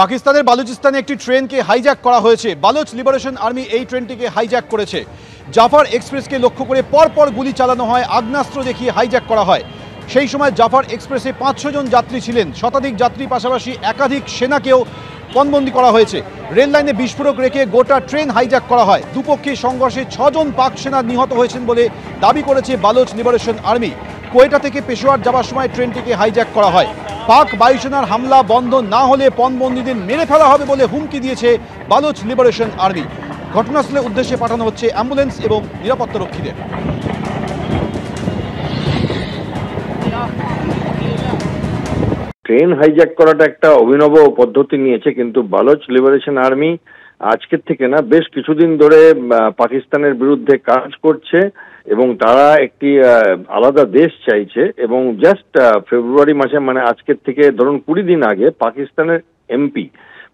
পাকিস্তানের বালুচিস্তানে একটি ট্রেনকে হাইজ্যাক করা হয়েছে। বালুচ লিবারেশন আর্মি এই ট্রেনটিকে হাইজ্যাক করেছে। জাফর এক্সপ্রেসকে লক্ষ্য করে পরপর গুলি চালানো হয়, আগ্নেয়াস্ত্র দেখিয়ে হাইজ্যাক করা হয়। সেই সময় জাফর এক্সপ্রেসে 500 জন যাত্রী ছিলেন। শতাধিক যাত্রী পাশাপাশি একাধিক সেনাকেও পণবন্দি করা হয়েছে। রেল লাইনে বিস্ফোরক রেখে গোটা ট্রেন হাইজ্যাক করা হয়। দুপক্ষের সংঘর্ষে 6 জন পাক সেনা নিহত হয়েছেন বলে দাবি করেছে বালুচ লিবারেশন আর্মি। কোয়েটা থেকে পেশোয়ার যাওয়ার সময় ট্রেনটিকে হাইজ্যাক করা হয়। পাক বায়ুসেনার হামলা বন্ধ না হলে পণবন্দীদের মেরে ফেলা হবে বলে হুমকি দিয়েছে বালুচ লিবারেশন আর্মি। ঘটনাস্থলের উদ্দেশ্যে পাঠানো হচ্ছে অ্যাম্বুলেন্স এবং নিরাপত্তারক্ষীদের। ট্রেন হাইজ্যাক করাটা একটা অভিনব পদ্ধতি নিয়েছে, কিন্তু বালুচ লিবারেশন আর্মি আজকের থেকে না, বেশ কিছুদিন ধরে পাকিস্তানের বিরুদ্ধে কাজ করছে এবং তারা একটি আলাদা দেশ চাইছে। এবং জাস্ট ফেব্রুয়ারি মাসে, মানে আজকের থেকে ধরুন 20 দিন আগে, পাকিস্তানের এমপি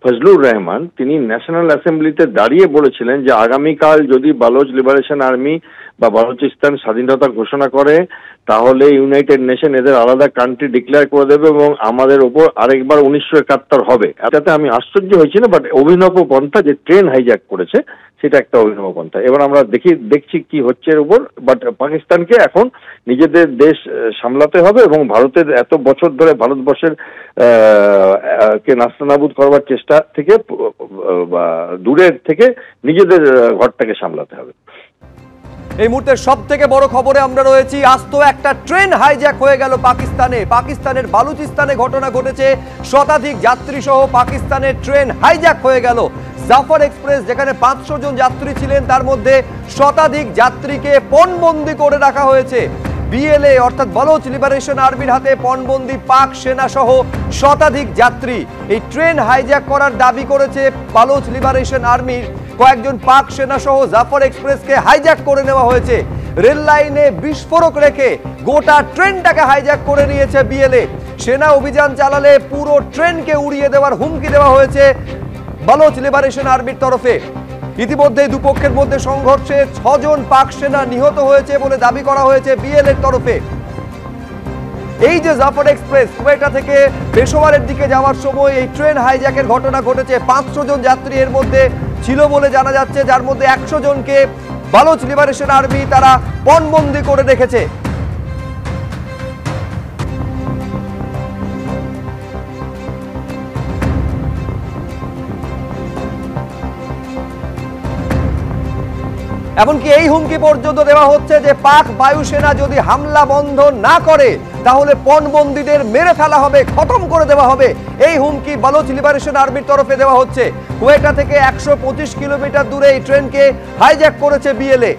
ফজলুর রহমান তিনি ন্যাশনাল অ্যাসেম্বলিতে দাঁড়িয়ে বলেছিলেন যে আগামীকাল যদি বালুচ লিবারেশন আর্মি বা বালুচিস্তান স্বাধীনতা ঘোষণা করে তাহলে ইউনাইটেড নেশন এদের আলাদা কান্ট্রি ডিক্লেয়ার করে দেবে এবং আমাদের ওপর আরেকবার 1971 হবে। এটাতে আমি আশ্চর্য হয়েছি না, বাট অভিনব পন্থা যে ট্রেন হাইজ্যাক করেছে সেটা একটা অভিনব পন্থা। এবার আমরা দেখছি কি হচ্ছে এর উপর। বাট পাকিস্তানকে এখন নিজেদের দেশ সামলাতে হবে এবং ভারতের এত বছর ধরে ভারতবর্ষের কে নাস্তানাবুদ করবার চেষ্টা থেকে দূরের থেকে নিজেদের ঘরটাকে সামলাতে হবে। এই মুহূর্তে সব থেকে বড় খবরে আমরা রয়েছি। আস্ত একটা ট্রেন হাইজ্যাক হয়ে গেল পাকিস্তানের বালুচিস্তানে ঘটনা ঘটেছে। শতাধিক যাত্রী সহ পাকিস্তানের ট্রেন হাইজ্যাক হয়ে গেল। জাফর এক্সপ্রেস যেখানে 500 জন যাত্রী ছিলেন, তার মধ্যে শতাধিক যাত্রীকে পণবন্দি করে রাখা হয়েছে। বিএলএ অর্থাৎ বালুচ লিবারেশন আর্মির হাতে পণবন্দি পাক সেনা সহ শতাধিক যাত্রী। এই ট্রেন হাইজ্যাক করার দাবি করেছে বালুচ লিবারেশন আর্মির। কয়েকজন পাক সেনা সহ জাফর এক্সপ্রেসকে হাইজ্যাক করে নেওয়া হয়েছে। রেল লাইনে বিস্ফোরক রেখে গোটা ট্রেনটাকে হাইজ্যাক করে নিয়েছে বিএলএ। সেনা অভিযান চালালে পুরো ট্রেনকে উড়িয়ে দেওয়ার হুমকি দেওয়া হয়েছে বালুচ লিবারেশন আর্মির তরফে। ইতিমধ্যে দুপক্ষের মধ্যে সংঘর্ষে 6 জন পাক সেনা নিহত হয়েছে বলে দাবি করা হয়েছে বিএলএর তরফে। এই যে জাফর এক্সপ্রেস কোয়েটা থেকে পেশোয়ারের দিকে যাওয়ার সময় এই ট্রেন হাইজ্যাকের ঘটনা ঘটেছে। 500 জন যাত্রী এর মধ্যে ছিল বলে জানা যাচ্ছে, যার মধ্যে 100 জনকে বালুচ লিবারেশন আর্মি তারা পণবন্দি করে রেখেছে। এমনকি এই হুমকি পর্যন্ত দেওয়া হচ্ছে যে পাক বায়ুসেনা যদি হামলা বন্ধ না করে তাহলে পণবন্দীদের মেরে ফেলা হবে, খতম করে দেওয়া হবে। এই হুমকি বালুচ লিবারেশন আর্মির তরফে দেওয়া হচ্ছে। কোয়েটা থেকে 125 কিলোমিটার দূরে এই ট্রেনকে হাইজ্যাক করেছে বিএলএ।